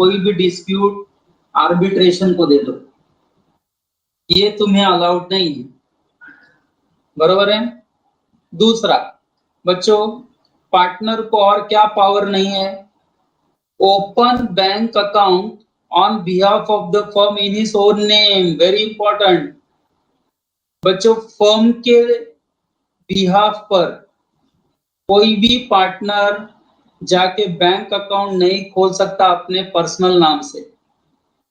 कोई भी dispute arbitration को दे दो, ये तुम्हें अलाउड नहीं है, बरोबर है। दूसरा बच्चों, पार्टनर को और क्या पावर नहीं है? Open bank account on behalf of the firm in his own name, very important बच्चों। फर्म के बिहाफ पर कोई भी पार्टनर जाके बैंक अकाउंट नहीं खोल सकता अपने पर्सनल नाम से,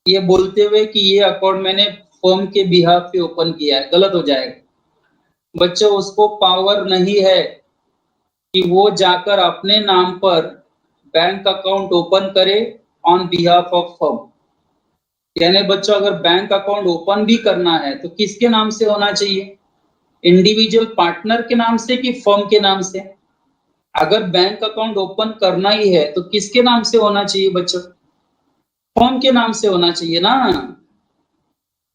ये बोलते हुए कि ये अकाउंट मैंने फर्म के बिहाफ पे ओपन किया है, गलत हो जाएगा बच्चों। उसको पावर नहीं है कि वो जाकर अपने नाम पर बैंक अकाउंट ओपन करे ऑन बिहाफ ऑफ फर्म। यानी बच्चों, अगर बैंक अकाउंट ओपन भी करना है तो किसके नाम से होना चाहिए? इंडिविजुअल पार्टनर के नाम से कि फर्म के नाम से? अगर बैंक अकाउंट ओपन करना ही है तो किसके नाम से होना चाहिए बच्चों? फर्म के नाम से होना चाहिए ना।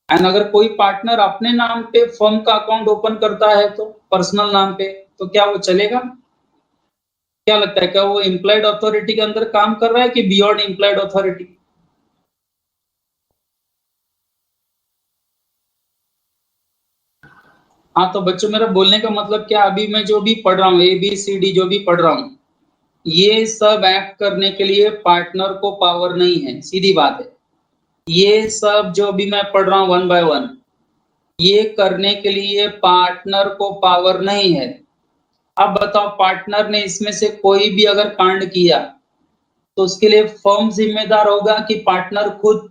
एंड अगर कोई पार्टनर अपने नाम पे फर्म का अकाउंट ओपन करता है तो पर्सनल नाम पे, तो क्या वो चलेगा? क्या लगता है, क्या वो इम्प्लॉयड अथॉरिटी के अंदर काम कर रहा है कि बियॉन्ड इम्प्लॉयड अथॉरिटी? हाँ, तो बच्चों मेरा बोलने का मतलब क्या, अभी मैं जो भी पढ़ रहा हूँ, ABCD जो भी पढ़ रहा हूँ, ये सब एक्ट करने के लिए पार्टनर को पावर नहीं है, सीधी बात है। ये सब जो भी मैं पढ़ रहा हूँ 1 by 1, ये करने के लिए पार्टनर को पावर नहीं है। अब बताओ, पार्टनर ने इसमें से कोई भी अगर कांड किया तो उसके लिए फर्म जिम्मेदार होगा कि पार्टनर खुद?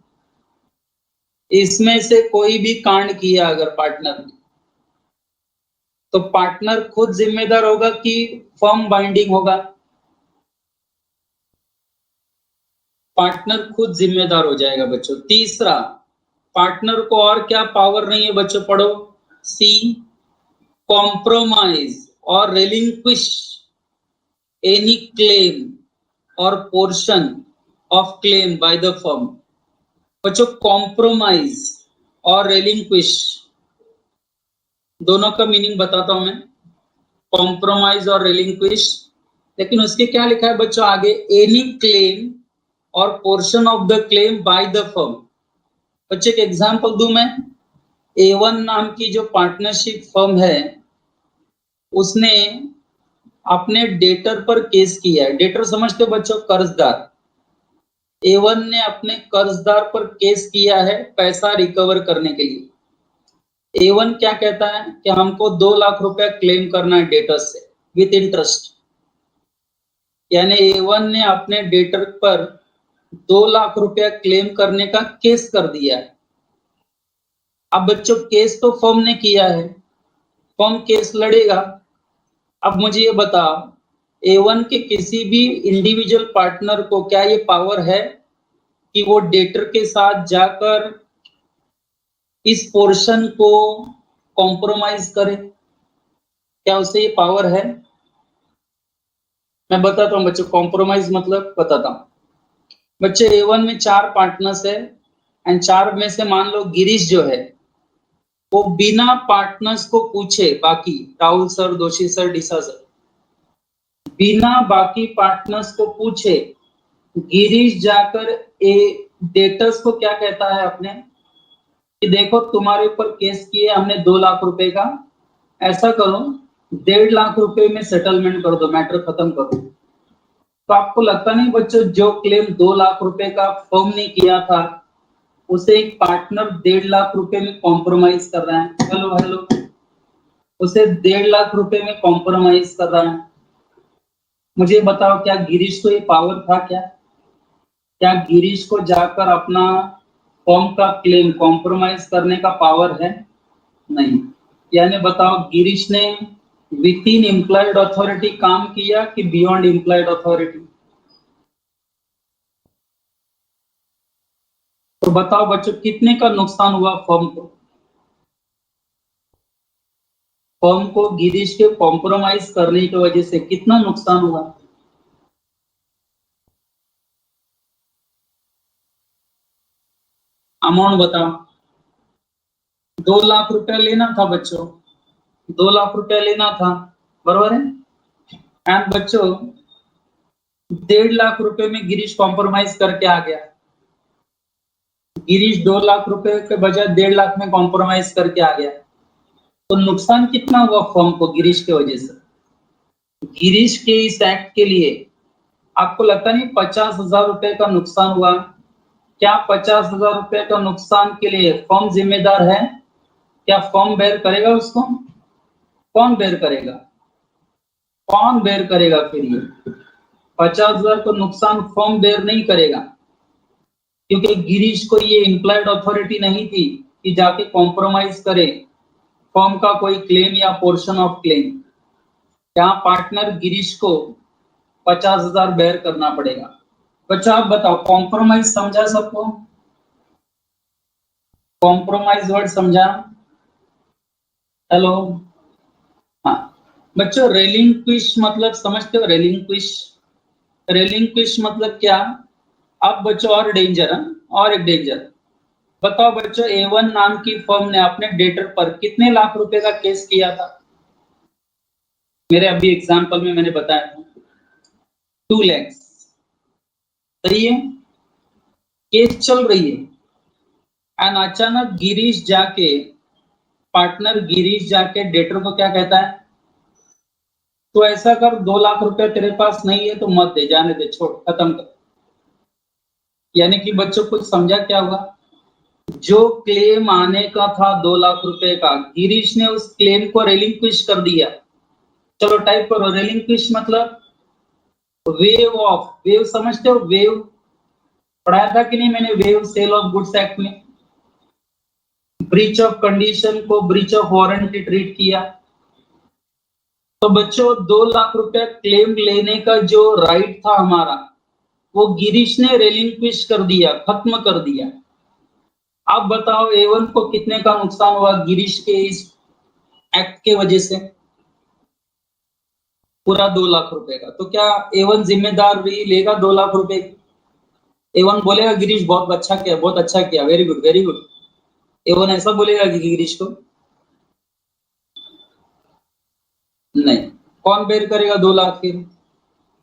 इसमें से कोई भी कांड किया अगर पार्टनर ने, तो पार्टनर खुद जिम्मेदार होगा कि फर्म बाइंडिंग होगा? पार्टनर खुद जिम्मेदार हो जाएगा बच्चों। तीसरा, पार्टनर को और क्या पावर नहीं है बच्चों, पढ़ो। C, कॉम्प्रोमाइज और relinquish any claim or portion of claim by the firm। बच्चों, कॉम्प्रोमाइज और relinquish दोनों का मीनिंग बताता हूं मैं, कॉम्प्रोमाइज और relinquish। लेकिन उसके क्या लिखा है बच्चों आगे? एनी क्लेम और portion of the claim by the firm. बच्चे एक एग्जांपल दूं मैं। A1 नाम की जो पार्टनरशिप फर्म है, उसने अपने डेटर पर केस किया है। डेटर समझते हो बच्चों? कर्जदार। A1 ने अपने कर्जदार पर केस किया है पैसा रिकवर करने के लिए। A1 क्या कहता है कि हमको 2 लाख रुपया क्लेम करना है डेटर से विथ इंटरेस्ट। यानी A1 ने अपने डेटर पर 2 लाख रुपया क्लेम करने का केस कर दिया है। अब बच्चों, केस तो फर्म ने किया है, फर्म केस लड़ेगा। अब मुझे ये बताओ, A1 के किसी भी इंडिविजुअल पार्टनर को क्या ये पावर है कि वो डेटर के साथ जाकर इस पोर्शन को कॉम्प्रोमाइज करे? क्या उसे ये पावर है? मैं बताता हूँ बच्चों, कॉम्प्रोमाइज मतलब बताता हूँ। बच्चे, A1 में 4 पार्टनर्स है एंड 4 में से मान लो गिरीश जो है, वो बिना पार्टनर्स को पूछे, बाकी राहुल सर, दोषी सर, डिसा सर, बिना बाकी पार्टनर्स को पूछे गिरीश जाकर डेटर्स को क्या कहता है अपने, कि देखो तुम्हारे ऊपर केस किए हमने 2 लाख रुपए का, ऐसा करो 1.5 लाख रुपए में सेटलमेंट कर दो, मैटर खत्म कर दो। तो आपको लगता नहीं बच्चों, जो क्लेम 2 लाख रुपए का फर्म ने किया था, उसे एक पार्टनर 1.5 लाख रुपए में कॉम्प्रोमाइज कर रहा है? हेलो हेलो, उसे 1.5 लाख रुपए में कॉम्प्रोमाइज कर रहा है। मुझे बताओ, क्या गिरीश को ये पावर था? क्या गिरीश को जाकर अपना फर्म का क्लेम कॉम्प्रोमाइज करने का पावर है? नहीं। यानी बताओ, गिरीश ने विद इन एम्प्लॉयड अथॉरिटी काम किया कि बियॉन्ड एम्प्लॉयड अथॉरिटी? तो बताओ बच्चों, कितने का नुकसान हुआ फर्म को? फर्म को गिरीश के कॉम्प्रोमाइज करने की वजह से कितना नुकसान हुआ? अमाउंट बताओ। 2 लाख रुपया लेना था बच्चों, 2 लाख रुपया लेना था, बरोबर है। एंड बच्चों, 1.5 लाख रुपए में गिरीश कॉम्प्रोमाइज करके आ गया। गिरीश 2 लाख रुपए के बजाय 1.5 लाख में कॉम्प्रोमाइज करके आ गया, तो नुकसान कितना हुआ फर्म को गिरीश की वजह से? गिरीश के इस एक्ट के लिए आपको लगता नहीं 50,000 रुपए का नुकसान हुआ? क्या 50,000 रुपए का नुकसान के लिए फर्म जिम्मेदार है? क्या फर्म बेयर करेगा उसको? कौन बेयर करेगा? कौन बेयर करेगा फिर ये? 50,000 का नुकसान फर्म बेयर नहीं करेगा, क्योंकि गिरीश को ये इम्प्लॉयड अथॉरिटी नहीं थी कि जाके कॉम्प्रोमाइज करे फर्म का कोई क्लेम या पोर्शन ऑफ क्लेम। यहाँ पार्टनर गिरीश को 50,000 बेयर करना पड़ेगा। बच्चा आप बताओ, कॉम्प्रोमाइज समझा सबको? कॉम्प्रोमाइज वर्ड समझा? हेलो, हाँ बच्चों, रेलिंक्विश मतलब समझते हो? रेलिंक्विश मतलब क्या? अब बच्चों और डेंजर, और एक डेंजर बताओ बच्चों। A1 नाम की फर्म ने अपने डेटर पर कितने लाख रुपए का केस किया था? मेरे अभी एग्जांपल में मैंने बताया था 2 लाख। सही है, केस चल रही है एंड अचानक गिरीश जाके, पार्टनर गिरीश जाके डेटर को क्या कहता है? तो ऐसा कर, 2 लाख रुपए तेरे पास नहीं है तो मत दे, जाने दे, छोड़, खत्म कर। यानी कि बच्चों कुछ समझा क्या हुआ? जो क्लेम आने का था 2 लाख रुपए का, गिरीश ने उस क्लेम को रेलिंक्विश कर दिया। चलो टाइप करो, रेलिंक्विश मतलब वेव ऑफ, वेव समझते हो? वेव पढ़ाया था कि नहीं मैंने? वेव सेल ऑफ गुड्स एक्ट में ब्रीच ऑफ कंडीशन को ब्रीच ऑफ वारंटी ट्रीट किया। तो बच्चों 2 लाख रुपए क्लेम लेने का जो राइट था हमारा, वो गिरीश ने रेलिंक्विश कर दिया, खत्म कर दिया। आप बताओ A1 को कितने का नुकसान हुआ गिरीश के इस एक्ट के वजह से? पूरा 2 लाख रुपए का। तो क्या A1 जिम्मेदारी लेगा 2 लाख रुपए की? A1 बोलेगा गिरीश बहुत अच्छा किया, बहुत अच्छा किया, very good very good. A1 ऐसा बोलेगा कि गिरीश को? नहीं। कौन बेयर करेगा 2 लाख फिर?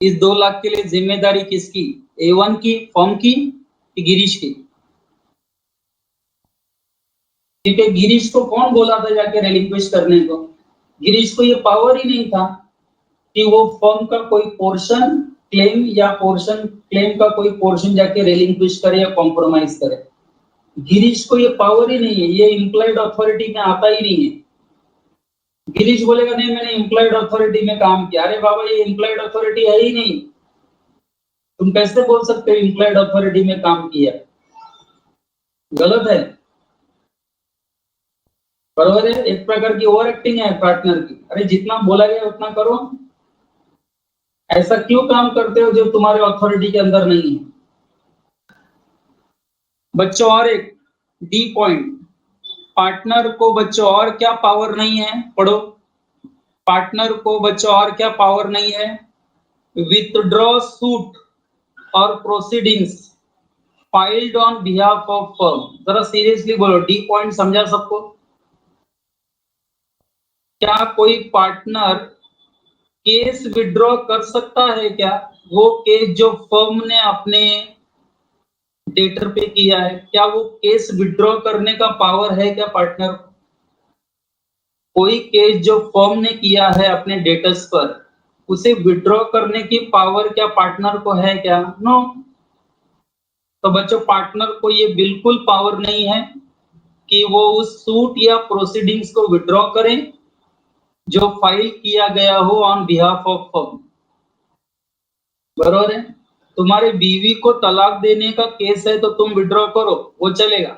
इस 2 लाख के लिए जिम्मेदारी किसकी? A1 की, फर्म की, कि गिरीश की? क्योंकि गिरीश को कौन बोला था जाके रेलिंक्विश करने को? गिरीश को ये पावर ही नहीं था कि वो फर्म का कोई पोर्शन क्लेम या पोर्शन क्लेम का कोई पोर्शन जाके रेलिंक्विश करे या कॉम्प्रोमाइज करे। गिरीश को ये पावर ही नहीं है, ये इम्प्लॉयड अथॉरिटी में आता ही नहीं है। गिरीश बोलेगा नहीं मैंने इम्प्लॉयड अथॉरिटी में काम किया। अरे बाबा, ये इम्प्लॉयड अथॉरिटी है ही नहीं, तुम कैसे बोल सकते हो इम्प्लॉयड अथॉरिटी में काम किया? गलत है, बरोबर है। एक प्रकार की ओवर एक्टिंग है पार्टनर की। अरे जितना बोला गया उतना करो, ऐसा क्यों काम करते हो जो तुम्हारे अथॉरिटी के अंदर नहीं है? बच्चों और एक डी पॉइंट, पार्टनर को बच्चों और क्या पावर नहीं है? पढ़ो, पार्टनर को बच्चों और क्या पावर नहीं है? विथड्रॉ सूट और proceedings filed on behalf of firm. जरा सीरियसली बोलो, डी पॉइंट समझा सबको? क्या कोई पार्टनर केस विड्रॉ कर सकता है क्या? वो केस जो फर्म ने अपने डेटर पे किया है, क्या वो केस विड्रॉ करने का पावर है क्या पार्टनर को? कोई केस जो फर्म ने किया है अपने डेटर्स पर, उसे विड्रॉ करने की पावर क्या पार्टनर को है क्या? नो। तो बच्चों पार्टनर को ये बिल्कुल पावर नहीं है कि वो उस सूट या प्रोसीडिंग्स को विड्रॉ करें जो फाइल किया गया हो ऑन बिहाफ ऑफ फर्म। बरोबर है। तुम्हारे बीवी को तलाक देने का केस है तो तुम विड्रॉ करो, वो चलेगा।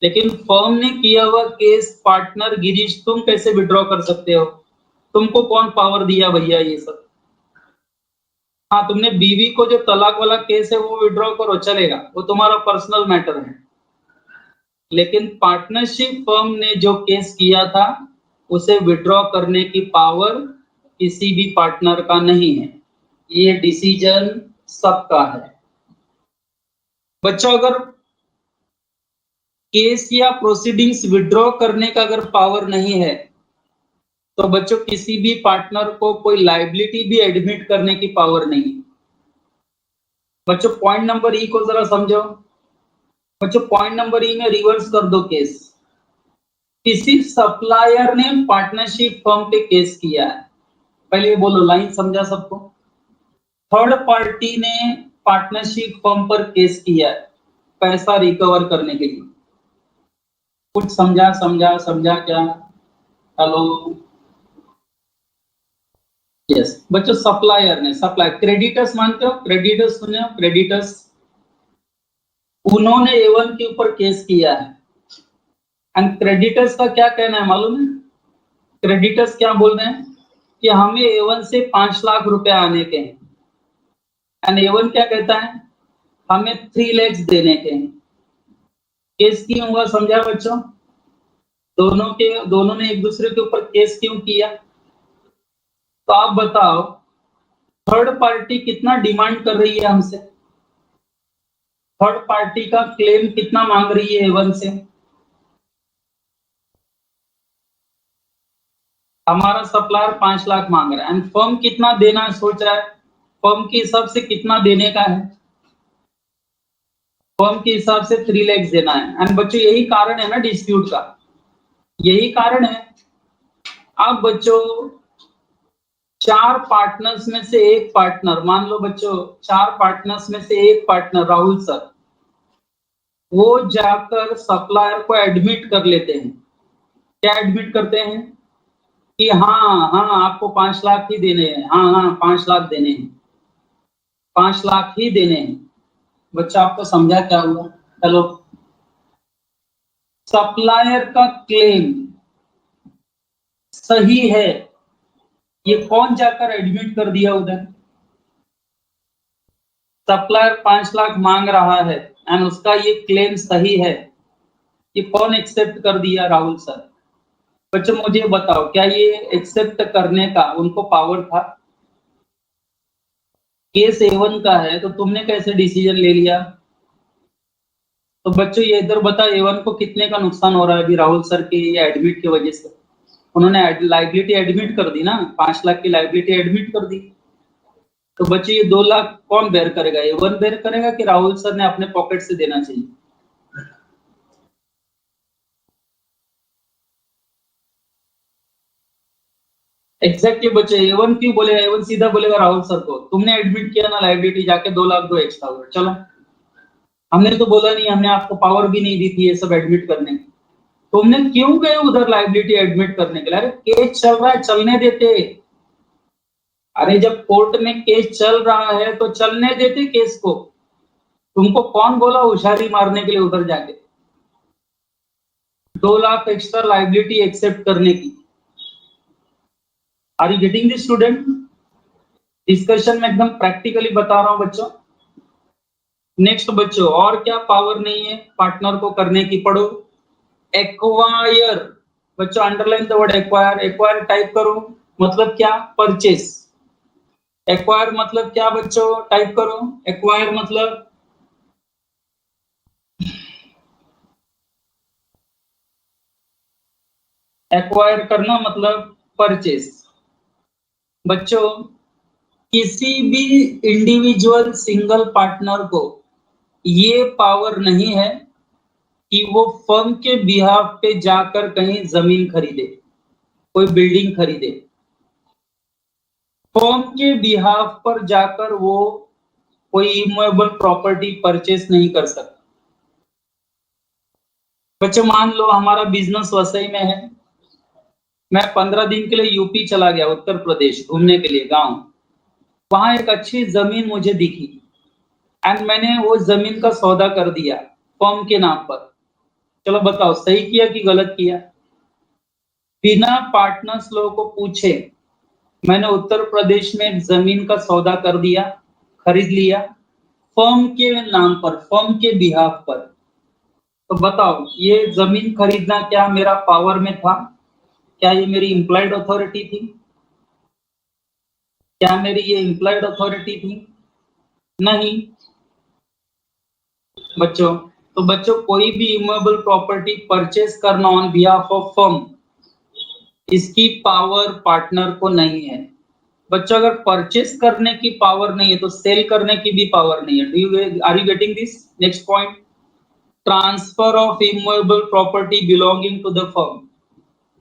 लेकिन फर्म ने किया हुआ केस पार्टनर गिरीश तुम कैसे विड्रॉ कर सकते हो? तुमको कौन पावर दिया भैया ये सब? हाँ, तुमने बीवी को जो तलाक वाला केस है वो विड्रॉ करो, चलेगा, वो तुम्हारा पर्सनल मैटर है। लेकिन पार्टनरशिप फर्म ने जो केस किया था उसे विड्रॉ करने की पावर किसी भी पार्टनर का नहीं है। ये डिसीजन सबका है। बच्चों अगर केस या प्रोसीडिंग्स विड्रॉ करने का अगर पावर नहीं है तो बच्चों किसी भी पार्टनर को कोई लायबिलिटी भी एडमिट करने की पावर नहीं। बच्चों पॉइंट नंबर ई को जरा समझो। बच्चों पॉइंट नंबर ई में रिवर्स कर दो केस। किसी सप्लायर ने पार्टनरशिप फर्म पे केस किया है, पहले ये बोलो, लाइन समझा सबको? थर्ड पार्टी ने पार्टनरशिप फर्म पर केस किया है पैसा रिकवर करने के लिए। कुछ समझा समझा समझा क्या? हेलो, यस बच्चों, सप्लायर ने, सप्लायर, क्रेडिटर्स मानते हो? क्रेडिटर्स सुने हो? क्रेडिटर्स, उन्होंने A1 के ऊपर केस किया है। एंड क्रेडिटर्स का क्या कहना है मालूम है? क्रेडिटर्स क्या बोल रहे हैं कि हमें A1 से 5 लाख रुपए आने के हैं, एंड A1 क्या कहता है? हमें 3 लाख देने के हैं। केस क्यों हुआ समझा बच्चों? दोनों ने एक दूसरे के ऊपर केस क्यों किया? तो आप बताओ, थर्ड पार्टी कितना डिमांड कर रही है हमसे? थर्ड पार्टी का क्लेम कितना मांग रही है A1 से? हमारा सप्लायर 5 लाख मांग रहा है, एंड फर्म कितना देना सोच रहा है? फर्म के हिसाब से कितना देने का है? फर्म के हिसाब से 3 लाख देना है। एंड बच्चों यही कारण है ना डिस्प्यूट का, यही कारण है। अब बच्चों 4 पार्टनर्स में से एक पार्टनर, मान लो बच्चों 4 पार्टनर्स में से एक पार्टनर राहुल सर, वो जाकर सप्लायर को एडमिट कर लेते हैं। क्या एडमिट करते हैं? कि हाँ हाँ आपको 5 लाख ही देने हैं, हाँ हाँ 5 लाख देने हैं, 5 लाख ही देने हैं। बच्चा आपको समझा क्या हुआ? हेलो, सप्लायर का क्लेम सही है, ये कौन जाकर एडमिट कर दिया उधर? सप्लायर 5 लाख मांग रहा है एंड उसका ये क्लेम सही है, ये कौन एक्सेप्ट कर दिया? राहुल सर। बच्चों मुझे बताओ, क्या ये एक्सेप्ट करने का उनको पावर था? केस A1 का है तो तुमने कैसे डिसीजन ले लिया? तो बच्चों ये इधर बता, A1 को कितने का नुकसान हो रहा है अभी राहुल सर के ये एडमिट की वजह से? उन्होंने लाइबिलिटी एडमिट कर दी ना, 5 लाख की लाइबिलिटी एडमिट कर दी। तो बच्चे ये 2 लाख कौन बेयर करेगा? A1 बेयर करेगा कि राहुल सर ने अपने पॉकेट से देना चाहिए? एग्जैक्टली बच्चे, A1 क्यों बोलेगा? A1 सीधा बोलेगा राहुल सर को, तुमने एडमिट किया ना लाइबिलिटी, जाके 2 लाख दो एक्स्ट्रा। चलो, हमने तो बोला नहीं, हमने आपको पावर भी नहीं दी थी ये सब एडमिट करने की। तुमने क्यों गए उधर लाइबिलिटी एडमिट करने के लिए? अरे केस चल रहा है, चलने देते। अरे जब कोर्ट में केस चल रहा है तो चलने देते केस को। तुमको कौन बोला होशियारी मारने के लिए उधर जाके 2 लाख एक्स्ट्रा लाइबिलिटी एक्सेप्ट करने की? Are you getting this student? Discussion में एकदम प्रैक्टिकली बता रहा हूं बच्चों। नेक्स्ट बच्चों, और क्या पावर नहीं है पार्टनर को करने की? पढ़ो, एक्वायर। बच्चों underline the word acquire. Acquire type करो, मतलब क्या? परचेस। एक्वायर मतलब क्या बच्चों? टाइप करो, एक्वायर मतलब एक्वायर करना, मतलब परचेस। बच्चों किसी भी इंडिविजुअल सिंगल पार्टनर को ये पावर नहीं है कि वो फर्म के बिहाफ पे जाकर कहीं जमीन खरीदे, कोई बिल्डिंग खरीदे। फर्म के बिहाफ पर जाकर वो कोई इमूवेबल प्रॉपर्टी परचेस नहीं कर सकता। बच्चों मान लो हमारा बिजनेस वसई में है, मैं 15 दिन के लिए यूपी चला गया, उत्तर प्रदेश घूमने के लिए गांव। वहां एक अच्छी जमीन मुझे दिखी एंड मैंने वो जमीन का सौदा कर दिया फर्म के नाम पर। चलो बताओ सही किया कि गलत किया? बिना पार्टनर्स लोगों को पूछे मैंने उत्तर प्रदेश में एक जमीन का सौदा कर दिया, खरीद लिया फर्म के नाम पर, फर्म के बिहाफ पर। तो बताओ ये जमीन खरीदना क्या मेरा पावर में था? क्या ये मेरी इम्प्लॉयड अथॉरिटी थी? क्या मेरी ये इम्प्लॉयड अथॉरिटी थी? नहीं बच्चों। तो बच्चों कोई भी इमूवेबल प्रॉपर्टी परचेस करना ऑन बिहाफ ऑफ फर्म, इसकी पावर पार्टनर को नहीं है। बच्चों अगर परचेस करने की पावर नहीं है तो सेल करने की भी पावर नहीं है। Do you, are you getting this? Next point, transfer of immovable property belonging to the firm.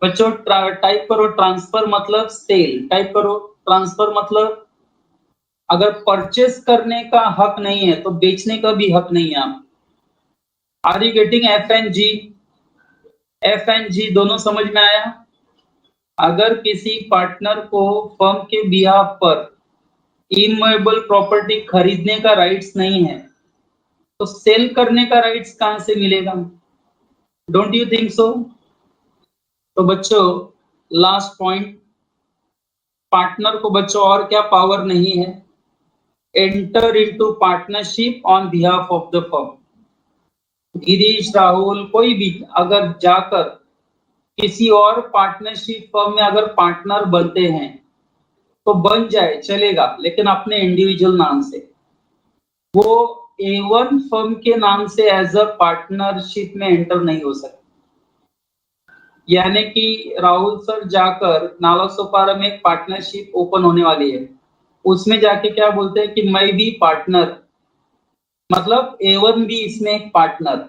बच्चों टाइप करो ट्रांसफर मतलब सेल, टाइप करो ट्रांसफर मतलब अगर परचेस करने का हक नहीं है तो बेचने का भी हक नहीं है। आप are you getting? F and G, F and G दोनों समझ में आया? अगर किसी पार्टनर को फर्म के बिहाफ पर इमूवेबल प्रॉपर्टी खरीदने का राइट्स नहीं है तो सेल करने का राइट्स कहां से मिलेगा? Don't you think so? तो बच्चों लास्ट पॉइंट, पार्टनर को बच्चों और क्या पावर नहीं है? Enter into partnership on behalf of the firm. Girish, Rahul, कोई भी अगर जाकर किसी और पार्टनरशिप फर्म में अगर पार्टनर बनते हैं तो बन जाए, चलेगा, लेकिन अपने इंडिविजुअल नाम से। वो A1 फर्म के नाम से एज अ पार्टनरशिप में एंटर नहीं हो सकता। यानी कि राहुल सर जाकर नालासोपारा में एक पार्टनरशिप ओपन होने वाली है, उसमें जाके क्या बोलते हैं कि मैं भी पार्टनर, मतलब A1 भी इसमें एक पार्टनर,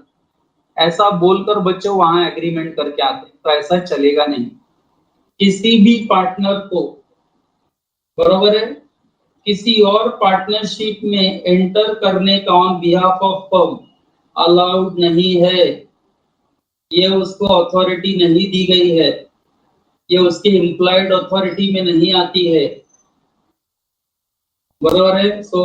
ऐसा बोलकर बच्चों वहां एग्रीमेंट करके आते हैं, तो ऐसा चलेगा नहीं। किसी भी पार्टनर को, बरोबर है, किसी और पार्टनरशिप में एंटर करने का on behalf of firm allowed नहीं है। ये उसको अथॉरिटी नहीं दी गई है, ये उसकी इम्प्लॉयड अथॉरिटी में नहीं आती है, बरोबर है। So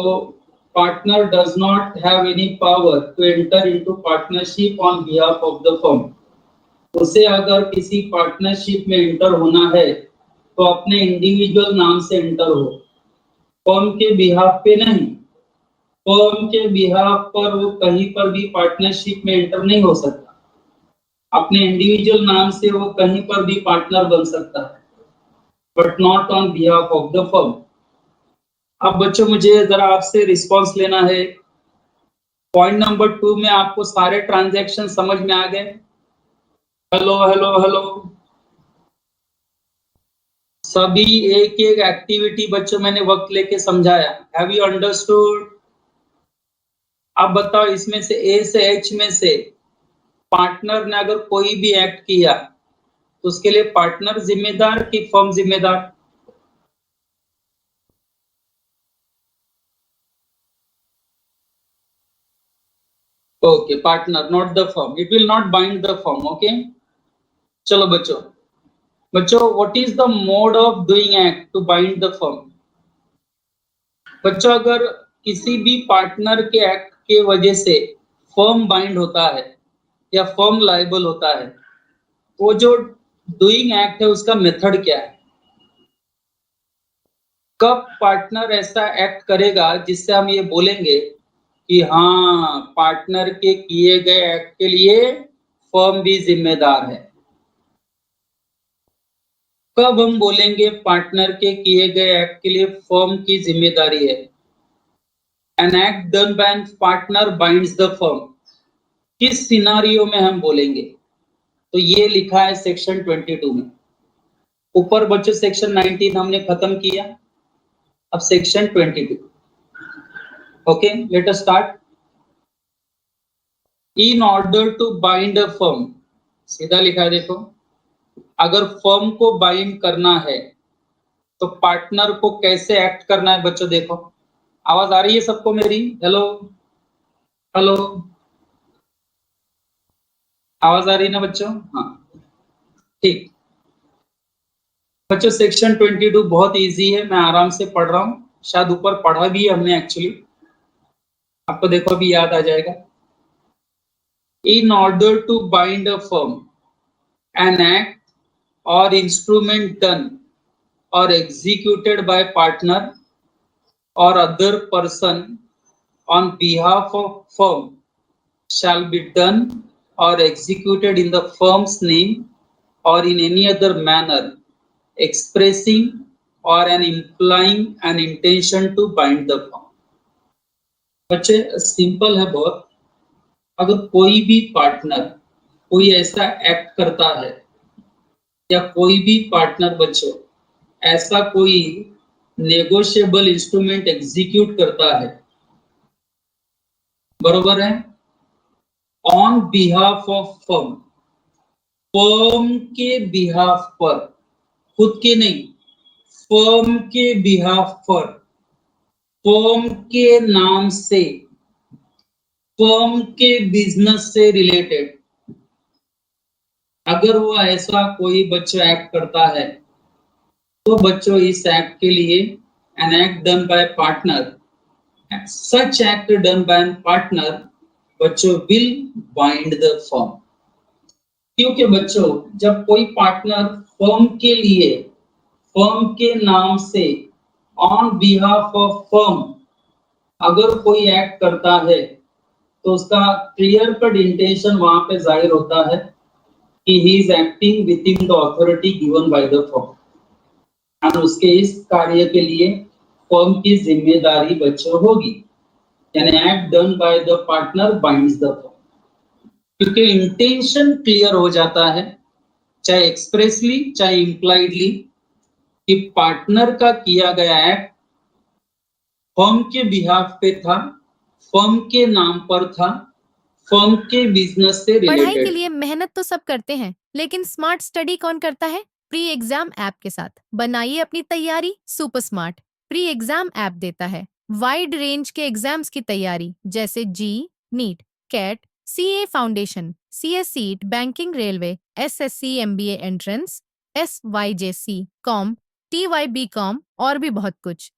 partner does not have any power to enter into partnership on behalf of the firm. उसे अगर किसी पार्टनरशिप में एंटर होना है तो अपने इंडिविजुअल नाम से एंटर हो, फर्म के बिहाफ पे नहीं। फर्म के बिहाफ पर वो कहीं पर भी पार्टनरशिप में एंटर नहीं हो सकता, अपने इंडिविजुअल नाम से वो कहीं पर भी पार्टनर बन सकता है, but not on behalf of the firm. अब बच्चों मुझे जरा आपसे रिस्पांस लेना है। पॉइंट नंबर 2 में आपको सारे ट्रांजैक्शन समझ में आ गए? हेलो हेलो हेलो, सभी एक एक एक्टिविटी बच्चों मैंने वक्त लेके समझाया। Have you understood? अब बताओ इसमें से ए से एच में से पार्टनर ने अगर कोई भी एक्ट किया तो उसके लिए पार्टनर जिम्मेदार कि फर्म जिम्मेदार? Okay, partner, not the firm. It will not bind the firm. Okay, चलो बच्चों, बच्चों what is the mode of doing act to bind the firm? बच्चों अगर किसी भी पार्टनर के एक्ट के वजह से फर्म बाइंड होता है या फर्म लायबल होता है, वो जो डूइंग एक्ट है उसका मेथड क्या है? कब पार्टनर ऐसा एक्ट करेगा जिससे हम ये बोलेंगे कि हाँ पार्टनर के किए गए एक्ट के लिए फर्म भी जिम्मेदार है? कब हम बोलेंगे पार्टनर के किए गए एक्ट के लिए फर्म की जिम्मेदारी है? An act done by an partner binds the firm. किस सिनारियो में हम बोलेंगे? तो ये लिखा है सेक्शन 22 में। ऊपर बच्चों सेक्शन 19 हमने खत्म किया, अब section 22। Okay, let us start. In order to bind a firm, सीधा लिखा है देखो, अगर फर्म को बाइंड करना है तो पार्टनर को कैसे एक्ट करना है? बच्चों देखो, आवाज आ रही है सबको मेरी? हेलो हेलो, आवाज आ रही है ना बच्चों? हाँ, ठीक। बच्चों सेक्शन 22 बहुत इजी है, मैं आराम से पढ़ रहा हूँ, शायद ऊपर पढ़ा भी है हमने एक्चुअली, आपको देखो अभी याद आ जाएगा। In order to bind a firm, an act or instrument done or executed by partner or other person on behalf of firm shall be done or executed in the firm's name or in any other manner expressing or an implying an intention to bind the firm। बच्चे simple है बहुत। अगर कोई भी partner कोई ऐसा act करता है या कोई भी पार्टनर बच्चों ऐसा कोई नेगोशिएबल इंस्ट्रूमेंट एग्जीक्यूट करता है, बरोबर है, on behalf of firm, firm के बिहाफ पर, खुद के नहीं, फर्म के बिहाफ पर, फर्म के नाम से, फर्म के बिजनेस से रिलेटेड अगर वो ऐसा कोई बच्चा एक्ट करता है तो बच्चों इस एक्ट के लिए an act done by partner, such act done by partner बच्चों विल बाइंड द फर्म। क्योंकि बच्चों जब कोई पार्टनर फर्म के लिए, फर्म के नाम से, ऑन बिहाफ ऑफ फर्म अगर कोई एक्ट करता है तो उसका क्लियर कट इंटेंशन वहां पे जाहिर होता है कि he is acting with in the authority given by the firm, और उसके इस कार्य के लिए फर्म की जिम्मेदारी बच्चों होगी, यानी act done by the partner binds the firm. क्योंकि इंटेंशन क्लियर हो जाता है, चाहे एक्सप्रेसली चाहे इम्प्लाइडली, कि पार्टनर का किया गया एक्ट फर्म के बिहाफ पे था, फर्म के नाम पर था, फर्म के बिजनेस से पढ़ाई के रिलेटेड। लिए मेहनत तो सब करते हैं, लेकिन स्मार्ट स्टडी कौन करता है? प्री एग्जाम ऐप के साथ बनाइए अपनी तैयारी super smart. Pre exam app देता है वाइड रेंज के एग्जाम्स की तैयारी, जैसे JEE, NEET, CAT, CA foundation, CSEET, banking, railway, SSC, MBA entrance, SYJC, com, TYB com और भी बहुत कुछ।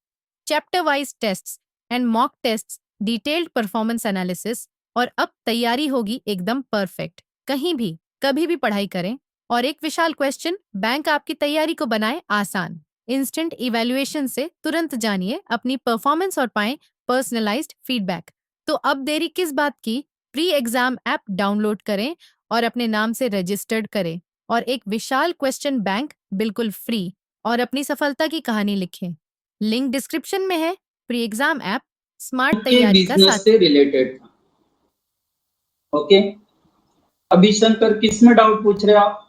Chapter wise tests and mock tests, detailed performance analysis, और अब तैयारी होगी एकदम परफेक्ट। कहीं भी कभी भी पढ़ाई करें, और एक विशाल क्वेश्चन बैंक आपकी तैयारी को बनाए आसान। इंस्टेंट इवैल्यूएशन से तुरंत जानिए अपनी परफॉर्मेंस और पाएं पर्सनलाइज्ड फीडबैक। तो अब देरी किस बात की? प्री एग्जाम ऐप डाउनलोड करें और अपने नाम से रजिस्टर्ड करें, और एक विशाल क्वेश्चन बैंक बिल्कुल फ्री, और अपनी सफलता की कहानी लिखें। लिंक डिस्क्रिप्शन में है। प्री एग्जाम ऐप स्मार्ट के तैयारी का बिजनेस साथ। से रिलेटेड था। ओके, अभी शंकर किस में डाउट पूछ रहे हो आप?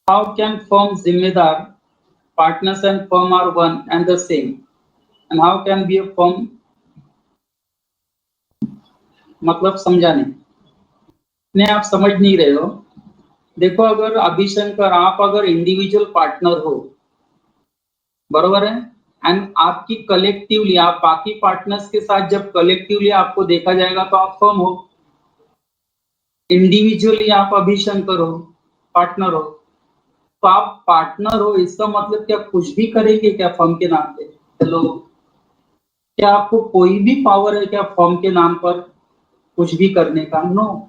हाउ कैन फर्म जिम्मेदार, partners and firm are one and the same, and how can be a firm, मतलब समझा नहीं आप समझ नहीं रहे हो। देखो अगर अभिशंकर आप अगर इंडिविजुअल पार्टनर हो, बरोबर है, एंड आपकी कलेक्टिवली, आप बाकी पार्टनर्स के साथ जब कलेक्टिवली आपको देखा जाएगा तो आप फर्म हो। इंडिविजुअली आप अभिशंकर हो, पार्टनर हो, तो आप पार्टनर हो, इसका मतलब क्या कुछ भी करेंगे क्या फर्म के नाम पे? हेलो, क्या आपको कोई भी पावर है क्या फर्म के नाम पर कुछ भी करने का? नो।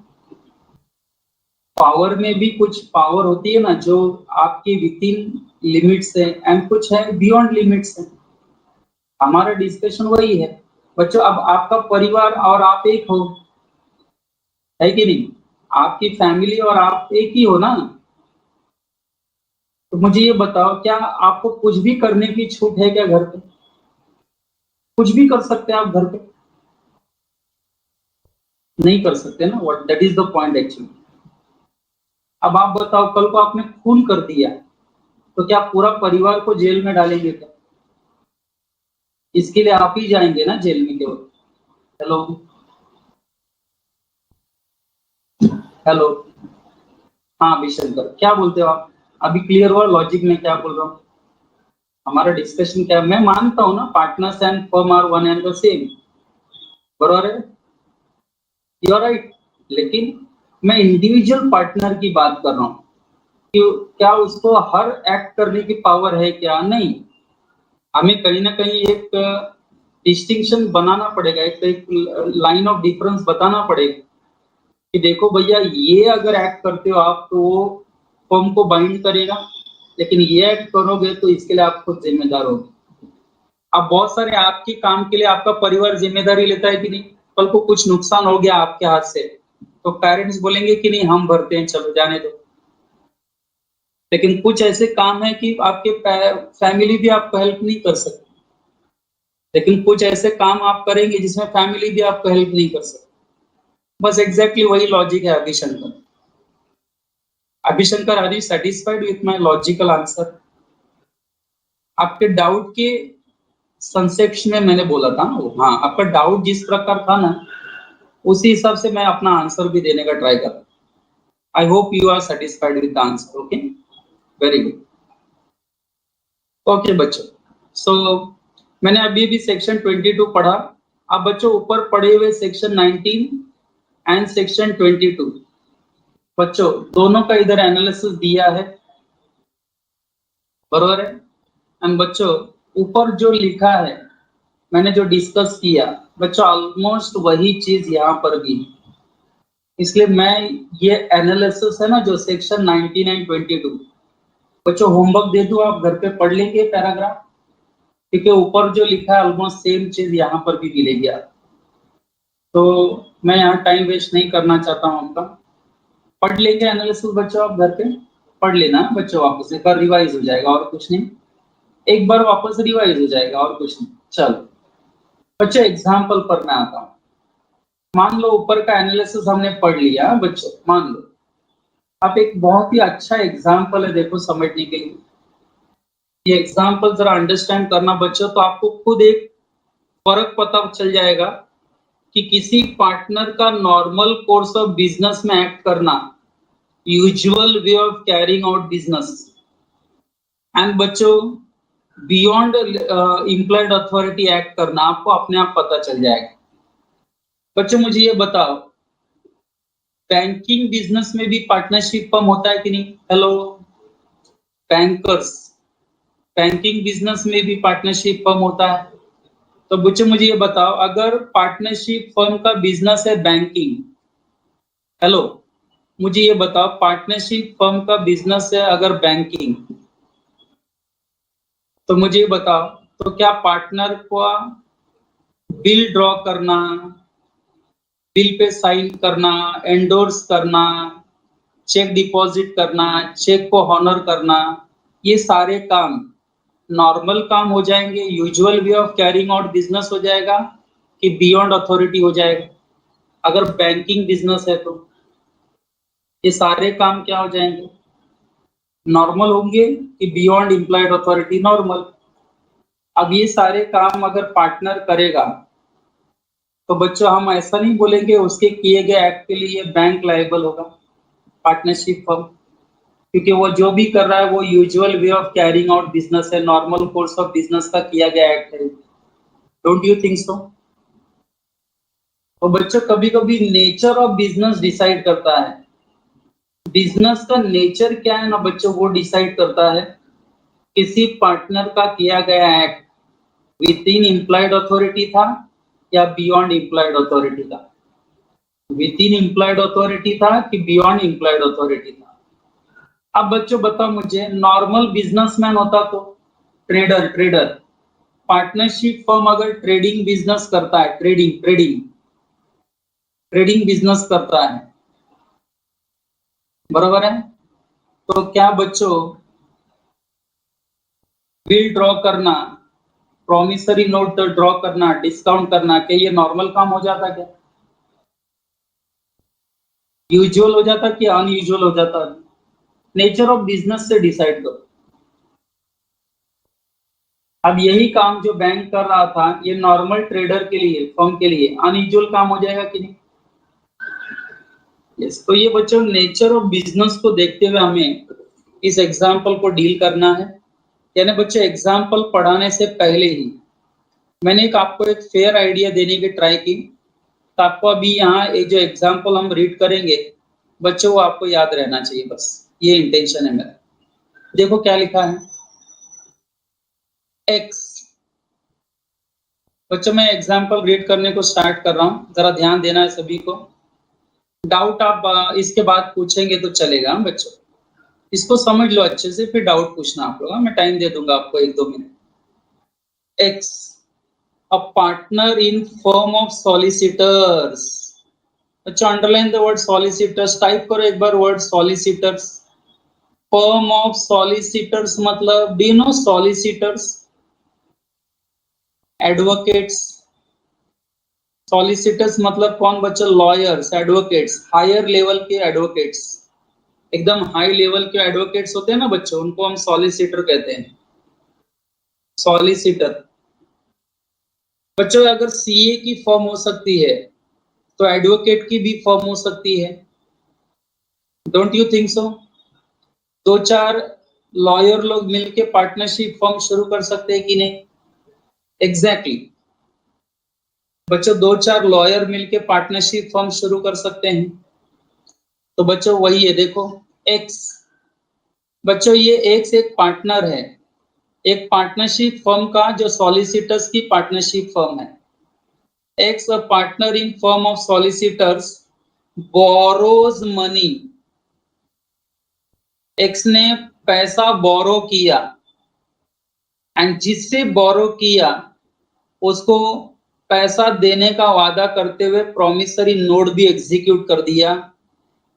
पावर में भी कुछ पावर होती है ना जो आपकी विद इन लिमिट्स है, एंड कुछ है बियॉन्ड लिमिट्स है। हमारा डिस्कशन वही है बच्चों। अब आपका परिवार और आप एक हो, है कि नहीं? आपकी फैमिली और आप एक ही हो ना। तो मुझे ये बताओ, क्या आपको कुछ भी करने की छूट है क्या घर पे? कुछ भी कर सकते हैं आप घर पे? नहीं कर सकते ना। What, that is the point actually. अब आप बताओ, कल को आपने खून कर दिया तो क्या पूरा परिवार को जेल में डालेंगे क्या? इसके लिए आप ही जाएंगे ना जेल में केवल। हेलो, हेलो, हाँ विशंकर, क्या बोलते हो आप? अभी क्लियर हुआ लॉजिक में क्या बोल रहा हूँ? हमारा डिस्कशन क्या है? मैं मानता हूँ ना partners and firm are one and the same, बराबर है, यू आर राइट। लेकिन मैं इंडिविजुअल पार्टनर की बात कर रहा हूँ कि क्या उसको हर एक्ट करने की पावर है क्या? नहीं। हमें कहीं ना कहीं एक डिस्टिंक्शन बनाना पड़ेगा, एक लाइन ऑफ डिफरेंस बताना पड़ेगा कि देखो भैया, ये अगर एक्ट करते हो आप तो वो फर्म को बाइंड करेगा, लेकिन ये एक्ट करोगे तो इसके लिए आप खुद जिम्मेदार होगे। अब बहुत सारे आपके काम के लिए आपका परिवार जिम्मेदारी लेता है कि नहीं? कल को कुछ नुकसान हो गया आपके हाथ से तो पेरेंट्स बोलेंगे कि नहीं हम भरते हैं, चलो जाने दो। लेकिन कुछ ऐसे काम है कि आपके फैमिली भी आपको हेल्प नहीं कर सकती, लेकिन कुछ ऐसे काम आप करेंगे जिसमें फैमिली भी आपको हेल्प नहीं कर सकती। बस एग्जैक्टली वही लॉजिक है Abhishankar. Abhishankar, are you satisfied with my logical answer? आपके डाउट के संक्षेप में मैंने बोला था ना वो, हाँ आपका डाउट जिस प्रकार था ना उसी हिसाब से मैं अपना आंसर भी देने का ट्राई कर। I hope you are satisfied with the answer. Okay, very good. Okay बच्चों, सो मैंने अभी भी सेक्शन 22 पढ़ा। अब बच्चों ऊपर पढ़े हुए सेक्शन 19 एंड सेक्शन 22 बच्चों दोनों का इधर एनालिसिस दिया है, बरोबर है। एंड बच्चों ऊपर जो लिखा है मैंने जो डिस्कस किया बच्चों ऑलमोस्ट वही चीज यहाँ पर भी, इसलिए मैं ये एनालिसिस है ना जो सेक्शन 19 एंड 22 बच्चों होमवर्क दे दूं, आप घर पे पढ़ लेंगे पैराग्राफ, क्योंकि ऊपर जो लिखा है ऑलमोस्ट सेम चीज यहाँ पर भी मिलेगी आप। तो मैं यहाँ टाइम वेस्ट नहीं करना चाहता हूँ आपका, पढ़ लेंगे एनालिसिस बच्चों, आप घर पे पढ़ लेना बच्चों, वापस एक बार रिवाइज हो जाएगा और कुछ नहीं, एक बार वापस रिवाइज हो जाएगा और कुछ नहीं। चलो बच्चों एग्जाम्पल पर मैं आता हूँ। मान लो ऊपर का एनालिसिस हमने पढ़ लिया बच्चों, मान लो आप एक बहुत ही अच्छा एग्जाम्पल है देखो समझने के लिए, ये एग्जाम्पल जरा अंडरस्टैंड करना बच्चों, तो आपको खुद एक फर्क पता चल जाएगा कि किसी पार्टनर का नॉर्मल कोर्स ऑफ बिजनेस में एक्ट करना, usual way of carrying out business, and बच्चों बियॉन्ड इम्प्लॉयड अथॉरिटी एक्ट करना आपको अपने आप पता चल जाएगा। बच्चों मुझे ये बताओ बैंकिंग बिजनेस में भी पार्टनरशिप फर्म होता है कि नहीं? हेलो बैंकर्स, बैंकिंग बिजनेस में भी पार्टनरशिप फर्म होता है। तो बच्चों मुझे ये बताओ अगर पार्टनरशिप फर्म का बिजनेस है बैंकिंग, हेलो मुझे ये बताओ पार्टनरशिप फर्म का बिजनेस है अगर बैंकिंग, तो मुझे ये बताओ तो क्या पार्टनर को बिल ड्रॉ करना, बिल पे साइन करना, एंडोर्स करना, चेक डिपॉजिट करना, चेक को हॉनर करना, ये सारे काम नॉर्मल काम हो जाएंगे, usual way of carrying out business हो जाएगा कि बियॉन्ड अथॉरिटी हो जाएगा? अगर बैंकिंग बिजनेस है तो ये सारे काम क्या हो जाएंगे? नॉर्मल होंगे कि बियॉन्ड इम्प्लॉयड अथॉरिटी? नॉर्मल। अब ये सारे काम अगर पार्टनर करेगा तो बच्चों हम ऐसा नहीं बोलेंगे उसके किए गए एक्ट के लिए बैंक लायबल होगा, पार्टनरशिप फर्म, क्योंकि वो जो भी कर रहा है वो usual way of carrying out business है, नॉर्मल कोर्स ऑफ बिजनेस का किया गया एक्ट है। Don't you think so? तो बच्चों कभी कभी नेचर ऑफ बिजनेस डिसाइड करता है, बिजनेस का नेचर क्या है ना बच्चों वो डिसाइड करता है किसी पार्टनर का किया गया act with in employed authority था या बियॉन्ड इम्प्लॉयड अथॉरिटी था, विद इन इम्प्लॉयड अथॉरिटी था कि बियॉन्ड इम्प्लॉयड अथॉरिटी था। अब बच्चों बताओ मुझे नॉर्मल बिजनेसमैन होता तो ट्रेडर, ट्रेडर पार्टनरशिप फर्म अगर ट्रेडिंग बिजनेस करता है, ट्रेडिंग ट्रेडिंग ट्रेडिंग बिजनेस करता है, बराबर है, तो क्या बच्चों बिल ड्रॉ करना, प्रॉमिसरी नोट ड्रॉ करना, डिस्काउंट करना, क्या ये नॉर्मल काम हो जाता क्या? यूजुअल हो जाता कि अनयूजुअल हो जाता? नेचर ऑफ बिजनेस से डिसाइड करो। अब यही काम जो बैंक कर रहा था ये नॉर्मल ट्रेडर के लिए, फर्म के लिए अनयूजुअल काम हो जाएगा कि नहीं? यस। तो ये बच्चों नेचर ऑफ बिजनेस को देखते हुए हमें इस एग्जाम्पल को डील करना है। यानी बच्चों एग्जाम्पल पढ़ाने से पहले ही मैंने आपको एक फेयर आइडिया देने की ट्राई की, तो आपको अभी यहाँ एक जो एग्जाम्पल हम रीड करेंगे बच्चों वो आपको याद रहना चाहिए, बस ये इंटेंशन है मेरा। देखो क्या लिखा है, एक्स। बच्चों मैं एग्जाम्पल रीड करने को स्टार्ट कर रहा हूँ, जरा ध्यान देना है सभी को। डाउट आप इसके बाद पूछेंगे तो चलेगा बच्चों, इसको समझ लो अच्छे से फिर डाउट पूछना आप लोग, मैं टाइम दे दूंगा आपको 1-2 minute. X a partner in firm of solicitors. अच्छा underline the word solicitors, type करो एक बार word solicitors. Firm of solicitors मतलब do you know solicitors? Advocates. Solicitors मतलब कौन बच्चा? लॉयर्स, एडवोकेट्स, हायर लेवल के एडवोकेट्स, एकदम हाई लेवल के एडवोकेट्स होते हैं ना बच्चों, उनको हम सॉलिसिटर कहते हैं, सॉलिसिटर। बच्चों अगर सीए की फर्म हो सकती है तो एडवोकेट की भी फर्म हो सकती है, डोंट यू थिंक सो? दो चार लॉयर लोग मिलके पार्टनरशिप फर्म शुरू कर सकते हैं कि नहीं? एग्जैक्टली बच्चों, दो चार लॉयर मिलके पार्टनरशिप फर्म शुरू कर सकते हैं। तो बच्चों वही है, देखो एक्स, बच्चों ये एक्स एक पार्टनर है, एक पार्टनरशिप फर्म का जो सॉलिसिटर्स की पार्टनरशिप फर्म है। X a partner in firm of solicitors borrows money, x ने पैसा बोरो किया एंड जिससे बोरो किया उसको पैसा देने का वादा करते हुए प्रॉमिसरी नोट भी एग्जीक्यूट कर दिया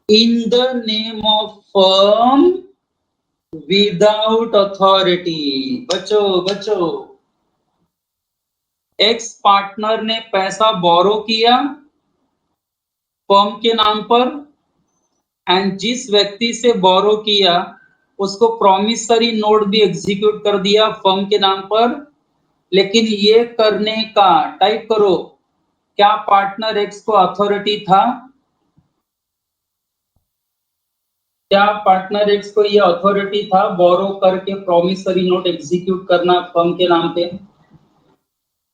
in the name of firm without authority. बच्चों बच्चों, एक्स पार्टनर ने पैसा बोरो किया फर्म के नाम पर एंड जिस व्यक्ति से बोरो किया उसको प्रॉमिसरी नोट भी एग्जीक्यूट कर दिया फर्म के नाम पर। लेकिन ये करने का, टाइप करो, क्या पार्टनर एक्स को अथॉरिटी था? क्या पार्टनर एक्स को ये अथॉरिटी था बोरो करके प्रॉमिसरी नोट एग्जीक्यूट करना फर्म के नाम पे?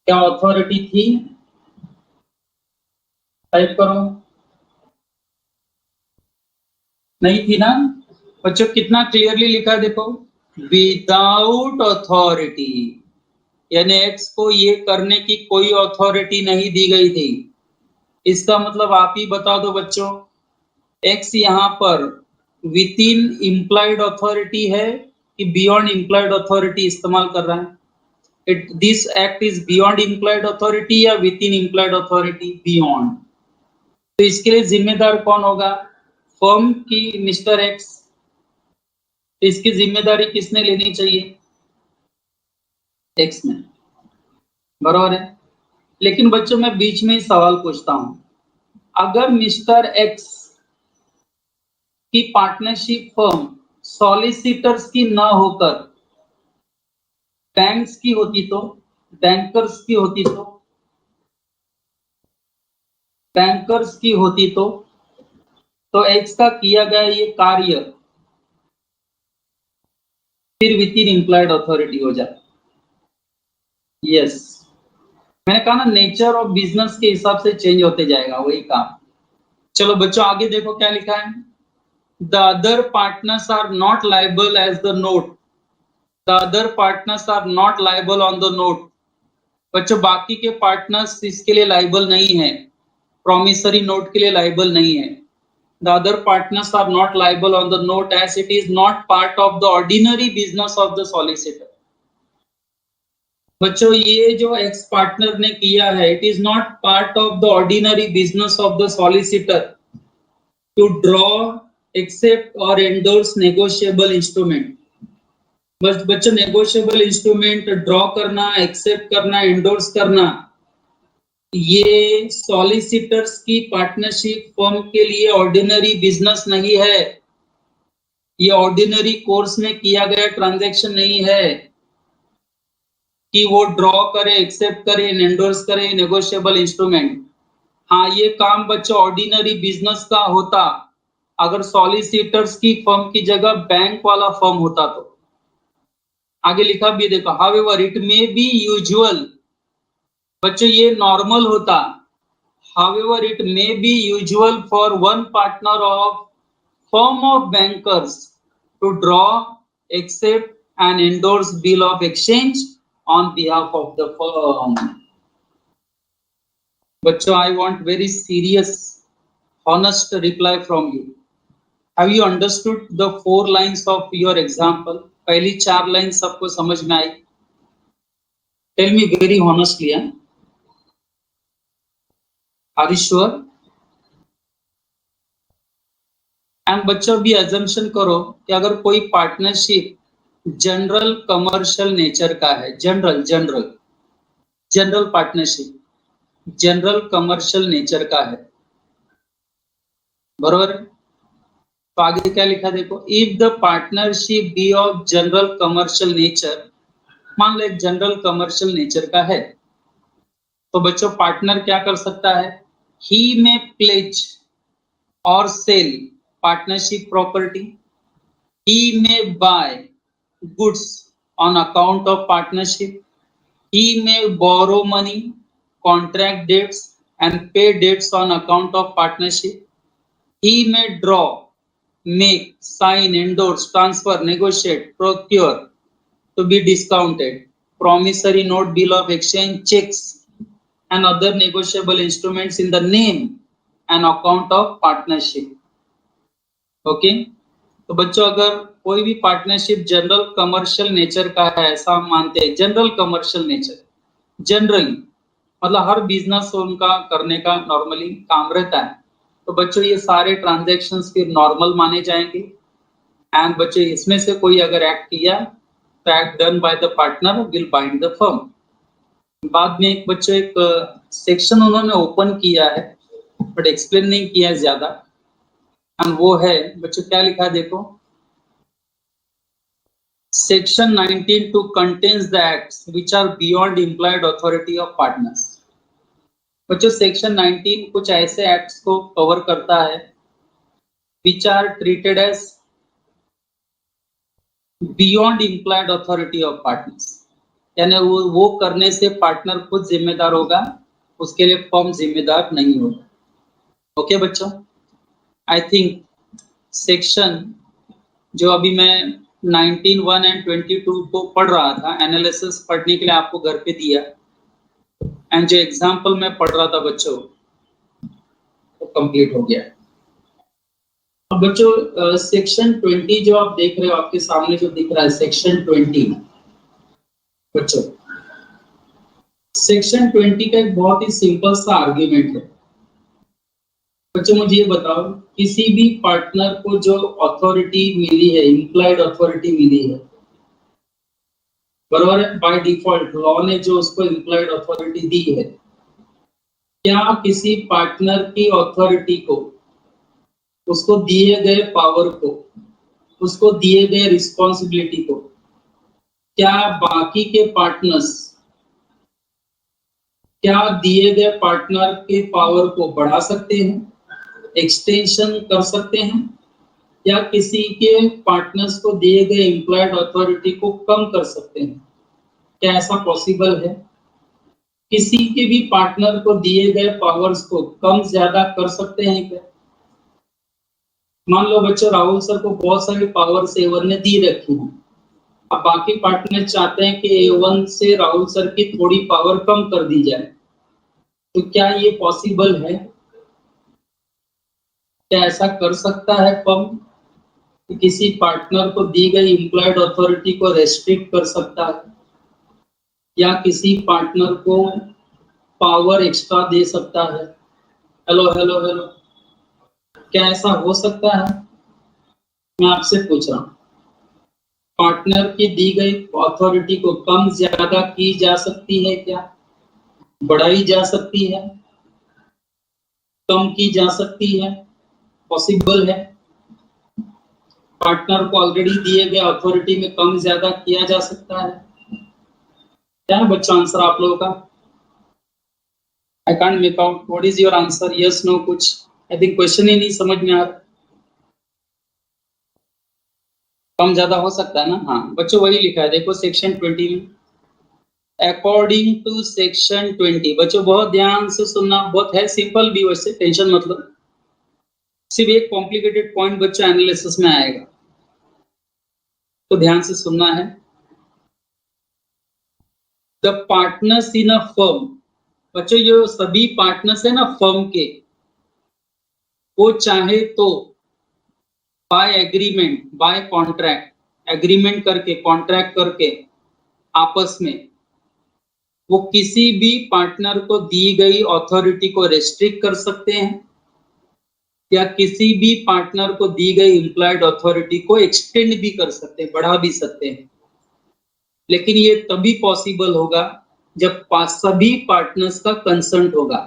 क्या अथॉरिटी थी? टाइप करो। नहीं थी ना? बच्चों कितना क्लियरली लिखा है देखो, विदाउट अथॉरिटी, यानी एक्स को ये करने की कोई अथॉरिटी नहीं दी गई थी। इसका मतलब आप ही बता दो बच्चों, एक्स यहाँ पर विद इन इम्प्लाइड अथॉरिटी है कि बियॉन्ड इम्प्लाइड अथॉरिटी इस्तेमाल कर रहा है? This act is beyond implied authority या within implied authority? Beyond. तो इसके लिए जिम्मेदार कौन होगा? फर्म की मिस्टर एक्स। इसकी जिम्मेदारी किसने लेनी चाहिए? एक्स ने, बराबर है। लेकिन बच्चों मैं बीच में ही सवाल पूछता हूं, अगर मिस्टर एक्स की पार्टनरशिप फर्म सॉलिसिटर्स की ना होकर बैंक्स की होती तो, बैंकर्स की होती तो, बैंकर्स की होती तो एक्स का किया गया ये कार्य फिर विद इन इम्प्लॉयड अथॉरिटी हो जाए। यस, मैंने कहा ना, नेचर ऑफ बिजनेस के हिसाब से चेंज होते जाएगा वही काम। चलो बच्चों आगे देखो क्या लिखा है, the other partners are not liable as the note, the other partners are not liable on the note. बच्चों बाकी के पार्टनर्स इसके लिए लाइबल नहीं है, प्रॉमिसरी नोट के लिए लाइबल नहीं है। The other partners are not liable on the note as it is not part of the ordinary business of the solicitor. बच्चों ये जो एक्स पार्टनर ने किया है, it is not part of the ordinary business of the solicitor to draw, accept और endorse negotiable instrument. बस बच्चों, negotiable instrument draw करना, एक्सेप्ट करना, एंडोर्स करना, ये सॉलिसिटर्स की पार्टनरशिप फर्म के लिए ऑर्डिनरी बिजनेस नहीं है, ये ऑर्डिनरी कोर्स में किया गया ट्रांजैक्शन नहीं है कि वो ड्रॉ करे, एक्सेप्ट करे, एंडोर्स करे नेगोशिएबल इंस्ट्रूमेंट। हाँ, ये काम बच्चों ऑर्डिनरी बिजनेस का होता अगर सॉलिसिटर्स की फर्म की जगह बैंक वाला फर्म होता तो। आगे लिखा भी देखो, however it may be usual, बच्चों ये नॉर्मल होता, however it may be usual for one partner of firm of bankers to draw, accept and endorse bill of exchange on behalf of the firm. बच्चों I want very serious honest reply from you. Have you understood the 4 lines of your example? पहली 4 line सबको समझ में आई? Tell me very honestly, huh? Are you sure? And बच्चों भी assumption करो कि अगर कोई पार्टनरशिप जनरल कमर्शियल नेचर का है, general partnership general commercial nature का है, बरोबर? तो आगे क्या लिखा देखो, if the partnership be of general commercial nature, मान लो एक जनरल कमर्शियल नेचर का है, तो बच्चों पार्टनर क्या कर सकता है? ही में प्लेज और cell partnership property, he may buy goods on account of partnership, he may borrow money, contract debts and pay debts on account of partnership. He may draw, make, sign, endorse, transfer, negotiate, procure to be discounted, promissory note, bill of exchange, checks and other negotiable instruments in the name and account of partnership. Okay? तो बच्चों अगर कोई भी partnership general commercial nature का है, ऐसा हम मानते हैं, जनरल कमर्शियल नेचर, जनरली मतलब हर बिजनेस उनका करने का नॉर्मली काम रहता है, तो बच्चों ये सारे ट्रांजैक्शंस फिर नॉर्मल माने जाएंगे। एंड बच्चों इसमें से कोई अगर एक्ट किया तो act done by the partner will bind the firm. बाद में एक बच्चों एक सेक्शन उन्होंने ओपन किया है बट एक्सप्लेन नहीं किया है ज्यादा, एंड वो है बच्चों क्या लिखा है देखो, Section 19(2) contains the acts which are beyond implied authority of partners. बच्चों सेक्शन 19 कुछ ऐसे एक्ट्स को कवर करता है which are treated as beyond implied authority of partners, यानी वो करने से पार्टनर खुद जिम्मेदार होगा, उसके लिए फर्म जिम्मेदार नहीं होगा। ओके बच्चों, आई थिंक सेक्शन जो अभी मैं 19(1) एंड 22 को पढ़ रहा था, एनालिसिस पढ़ने के लिए आपको घर पे दिया, एंड जो एग्जाम्पल मैं पढ़ रहा था बच्चों वो कंप्लीट हो गया। अब बच्चों सेक्शन 20 जो आप देख रहे हो आपके सामने जो दिख रहा है सेक्शन 20, बच्चों सेक्शन 20 का एक बहुत ही सिंपल सा आर्ग्यूमेंट है। बच्चों मुझे ये बताओ, किसी भी पार्टनर को जो अथॉरिटी मिली है, इम्प्लाइड अथॉरिटी मिली है, बराबर है, बाय डिफॉल्ट लॉ ने जो उसको इम्प्लाइड अथॉरिटी दी है, क्या किसी पार्टनर की अथॉरिटी को, उसको दिए गए पावर को, उसको दिए गए रिस्पॉन्सिबिलिटी को, क्या बाकी के पार्टनर्स, क्या दिए गए पार्टनर के पावर को बढ़ा सकते हैं, एक्सटेंशन कर सकते हैं, या किसी के पार्टनर्स को दिए गए एम्प्लॉयड अथॉरिटी को कम कर सकते हैं? क्या ऐसा पॉसिबल है? किसी के भी पार्टनर को दिए गए पावर्स को कम ज्यादा कर सकते हैं क्या? मान लो बच्चों राहुल सर को बहुत सारी पावर्स A1 ने दी रखी है, अब बाकी पार्टनर चाहते हैं कि A1 से राहुल सर की थोड़ी पावर कम कर दी जाए, तो क्या ये पॉसिबल है? क्या ऐसा कर सकता है फर्म कि किसी पार्टनर को दी गई एम्प्लॉयड अथॉरिटी को रेस्ट्रिक्ट कर सकता है, या किसी पार्टनर को पावर एक्स्ट्रा दे सकता है? हेलो हेलो हेलो, क्या ऐसा हो सकता है? मैं आपसे पूछ रहा हूँ, पार्टनर की दी गई अथॉरिटी को कम ज्यादा की जा सकती है क्या? बढ़ाई जा सकती है, कम की जा सकती है, पॉसिबल है? पार्टनर को ऑलरेडी दिए गए अथॉरिटी में कम ज्यादा किया जा सकता है? क्या है बच्चा आंसर आप लोगों का? I can't make out, what is your answer? Yes no कुछ? आई थिंक क्वेश्चन ही नहीं समझ में आ रहा। कम ज्यादा हो सकता है ना? हाँ बच्चों वही लिखा है देखो सेक्शन 20 में, अकॉर्डिंग टू सेक्शन 20। बच्चों बहुत ध्यान से सुनना, बहुत है सिंपल भी वैसे, टेंशन मतलब, सिर्फ एक कॉम्प्लिकेटेड पॉइंट बच्चों एनालिसिस में आएगा, तो ध्यान से सुनना है। The partners in a firm, बच्चों ये सभी पार्टनर्स है ना फर्म के, वो चाहे तो by agreement, by contract, agreement करके, कॉन्ट्रैक्ट करके आपस में वो किसी भी पार्टनर को दी गई अथॉरिटी को रेस्ट्रिक्ट कर सकते हैं, या किसी भी पार्टनर को दी गई एम्प्लॉयड अथॉरिटी को एक्सटेंड भी कर सकते हैं, बढ़ा भी सकते हैं। लेकिन ये तभी पॉसिबल होगा जब सभी पार्टनर्स का कंसर्ट होगा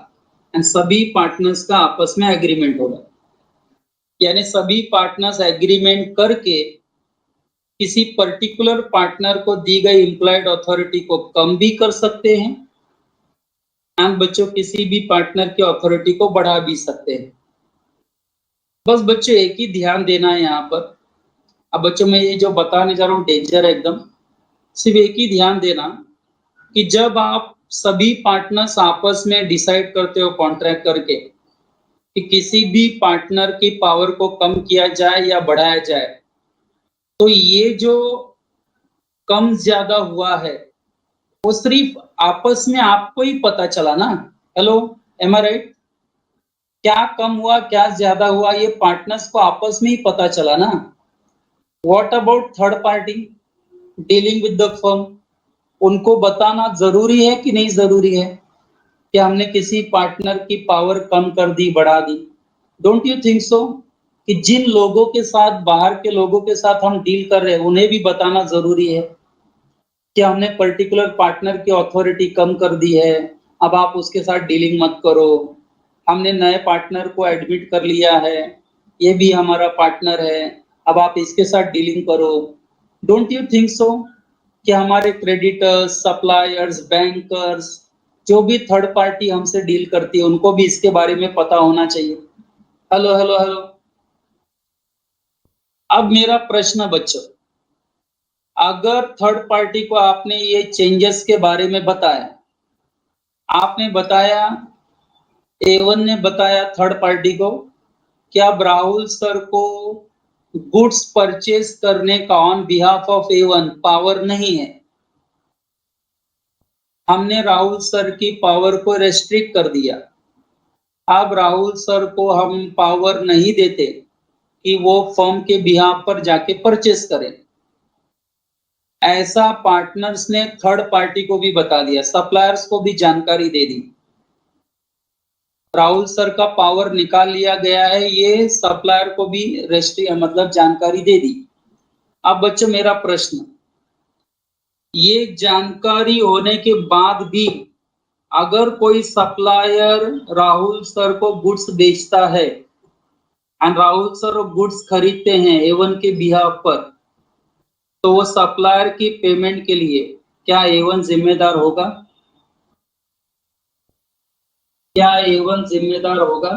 एंड सभी पार्टनर्स का आपस में एग्रीमेंट होगा, यानी सभी पार्टनर्स एग्रीमेंट करके किसी पर्टिकुलर पार्टनर को दी गई एम्प्लॉयड अथॉरिटी को कम भी कर सकते हैं, एंड बच्चों किसी भी पार्टनर की अथॉरिटी को बढ़ा भी सकते हैं। बस बच्चों एक ही ध्यान देना है यहाँ पर। अब बच्चों मैं ये जो बताने जा रहा हूँ डेंजर है एकदम। सिर्फ एक ही ध्यान देना कि जब आप सभी पार्टनर्स आपस में डिसाइड करते हो कॉन्ट्रैक्ट करके कि किसी भी पार्टनर की पावर को कम किया जाए या बढ़ाया जाए, तो ये जो कम ज्यादा हुआ है वो सिर्फ आपस में आपको ही पता चला ना। हेलो, एम आई राइट? क्या कम हुआ क्या ज्यादा हुआ ये पार्टनर्स को आपस में ही पता चला ना। What about third party dealing with the firm? उनको बताना जरूरी है कि नहीं जरूरी है कि हमने किसी पार्टनर की पावर कम कर दी बढ़ा दी? डोंट यू थिंक सो कि जिन लोगों के साथ बाहर के लोगों के साथ हम डील कर रहे हैं उन्हें भी बताना जरूरी है कि हमने पर्टिकुलर पार्टनर की अथॉरिटी कम कर दी है, अब आप उसके साथ डीलिंग मत करो। हमने नए पार्टनर को एडमिट कर लिया है, ये भी हमारा पार्टनर है, अब आप इसके साथ डीलिंग करो। डोंट यू थिंक सो कि हमारे क्रेडिटर्स, सप्लायर्स, बैंकर्स, जो भी थर्ड पार्टी हमसे डील करती है उनको भी इसके बारे में पता होना चाहिए। Hello hello hello. अब मेरा प्रश्न बच्चों, अगर थर्ड पार्टी को आपने ये चेंजेस के बारे में बताया, आपने बताया, A1 ने बताया थर्ड पार्टी को कि अब राहुल सर को गुड्स परचेज करने का on behalf of A1 power नहीं है। हमने राहुल सर की पावर को रेस्ट्रिक्ट कर दिया। अब राहुल सर को हम पावर नहीं देते कि वो फर्म के बिहाफ पर जाके परचेज करें। ऐसा पार्टनर्स ने थर्ड पार्टी को भी बता दिया, सप्लायर्स को भी जानकारी दे दी। राहुल सर का पावर निकाल लिया गया है, ये सप्लायर को भी मतलब जानकारी दे दी। अब बच्चों मेरा प्रश्न, ये जानकारी होने के बाद भी अगर कोई सप्लायर राहुल सर को गुड्स बेचता है एंड राहुल सर गुड्स खरीदते हैं A1 के बिहाफ पर, तो वो सप्लायर की पेमेंट के लिए क्या A1 जिम्मेदार होगा? क्या A1 जिम्मेदार होगा?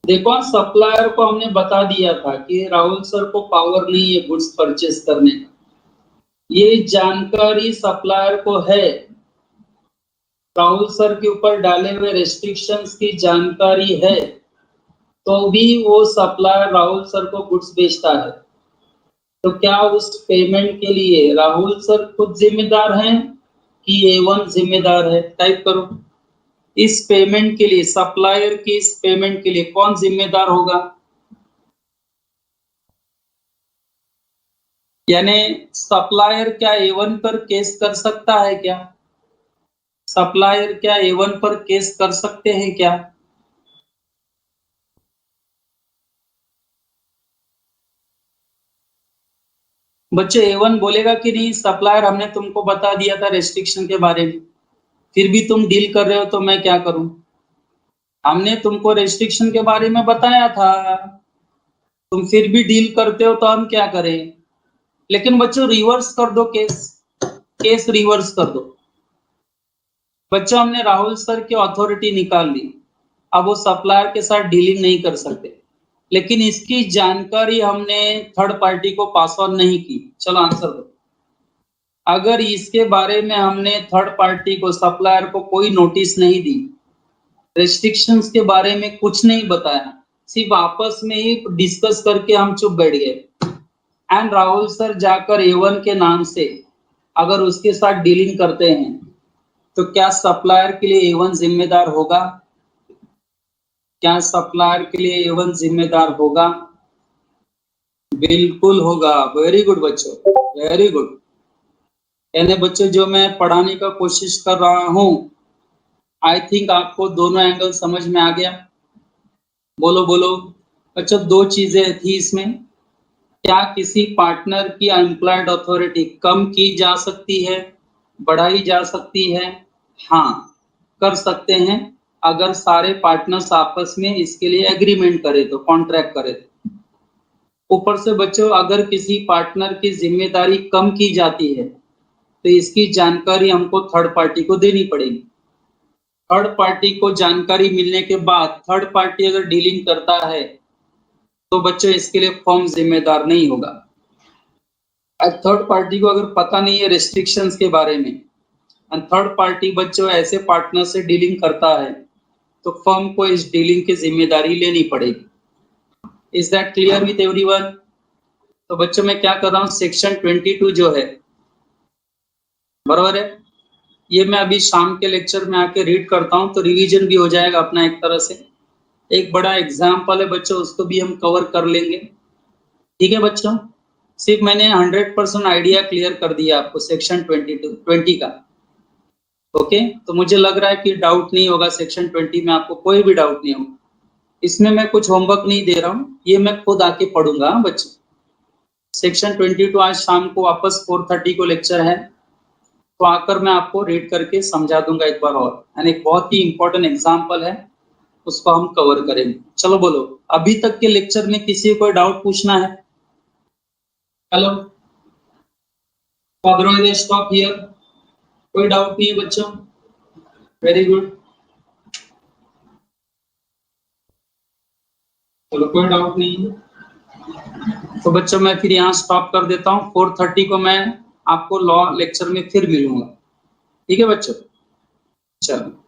देखो, सप्लायर को हमने बता दिया था कि राहुल सर को पावर नहीं है गुड्स परचेज करने का, ये जानकारी सप्लायर को है। राहुल सर के ऊपर डाले हुए रेस्ट्रिक्शंस की जानकारी है, तो भी वो सप्लायर राहुल सर को गुड्स बेचता है। तो क्या उस पेमेंट के लिए राहुल सर खुद जिम्मेदार हैं कि A1 जिम्मेदार है? टाइप करो। इस पेमेंट के लिए, सप्लायर की इस पेमेंट के लिए कौन जिम्मेदार होगा? यानी सप्लायर क्या A1 पर केस कर सकता है क्या? सप्लायर क्या A1 पर केस कर सकते हैं क्या? बच्चे A1 बोलेगा कि नहीं सप्लायर हमने तुमको बता दिया था रेस्ट्रिक्शन के बारे में, फिर भी तुम डील कर रहे हो तो मैं क्या करूं? हमने तुमको रेस्ट्रिक्शन के बारे में बताया था, तुम फिर भी डील करते हो तो हम क्या करें? लेकिन बच्चों रिवर्स कर दो केस रिवर्स कर दो। बच्चों हमने राहुल सर की अथॉरिटी निकाल ली, अब वो सप्लायर के साथ डीलिंग नहीं कर सकते, लेकिन इसकी जानकारी हमने थर्ड पार्टी को पास ऑन नहीं की। चलो आंसर दो। अगर इसके बारे में हमने थर्ड पार्टी को, सप्लायर को कोई नोटिस नहीं दी, रेस्ट्रिक्शंस के बारे में कुछ नहीं बताया, सिर्फ आपस में ही डिस्कस करके हम चुप बैठ गए, एंड राहुल सर जाकर A1 के नाम से अगर उसके साथ डीलिंग करते हैं, तो क्या सप्लायर के लिए A1 जिम्मेदार होगा? क्या सप्लायर के लिए A1 जिम्मेदार होगा? बिल्कुल होगा। वेरी गुड बच्चों, वेरी गुड। यानी बच्चों जो मैं पढ़ाने का कोशिश कर रहा हूं, आई थिंक आपको दोनों एंगल समझ में आ गया। बोलो बोलो बच्चों, दो चीजें थी इसमें। क्या किसी पार्टनर की एम्प्लॉयड अथॉरिटी कम की जा सकती है, बढ़ाई जा सकती है? हाँ, कर सकते हैं, अगर सारे पार्टनर्स आपस में इसके लिए एग्रीमेंट करे तो, कॉन्ट्रैक्ट करे तो। ऊपर से बच्चों अगर किसी पार्टनर की जिम्मेदारी कम की जाती है, तो तो इसकी जानकारी हमको थर्ड पार्टी को देनी पड़ेगी। थर्ड पार्टी को जानकारी मिलने के बाद थर्ड पार्टी अगर डीलिंग करता है तो बच्चों इसके लिए फर्म जिम्मेदार नहीं होगा। थर्ड पार्टी को अगर पता नहीं है रेस्ट्रिक्शंस के बारे में और थर्ड पार्टी बच्चों ऐसे पार्टनर से डीलिंग करता है तो फर्म को इस डीलिंग की जिम्मेदारी लेनी पड़ेगी। Is that clear with everyone? तो बच्चों मैं क्या कर रहा हूँ, सेक्शन 22 जो है, बराबर है, ये मैं अभी शाम के लेक्चर में आके रीड करता हूँ तो रिवीजन भी हो जाएगा अपना एक तरह से। एक बड़ा एग्जाम्पल है बच्चों, उसको भी हम कवर कर लेंगे। ठीक है बच्चों, सिर्फ मैंने 100% आइडिया क्लियर कर दिया आपको सेक्शन 20 का। ओके, तो मुझे लग रहा है कि डाउट नहीं होगा सेक्शन 20 में, आपको कोई भी डाउट नहीं होगा। इसमें मैं कुछ होमवर्क नहीं दे रहा हूँ, ये मैं खुद आके पढ़ूंगा बच्चों। सेक्शन 22 आज शाम को वापस 4:30 को लेक्चर है, तो आकर मैं आपको रीड करके समझा दूंगा एक बार और। एंड एक बहुत ही इंपॉर्टेंट एग्जाम्पल है, उसको हम कवर करेंगे। चलो बोलो, अभी तक के लेक्चर में किसी को कोई डाउट पूछना है? Hello, stop here. कोई डाउट नहीं है बच्चों? Very good. चलो कोई डाउट नहीं है तो बच्चों मैं फिर यहाँ स्टॉप कर देता हूँ। 4:30 को मैं आपको लॉ लेक्चर में फिर मिलूंगा। ठीक है बच्चों, चलो।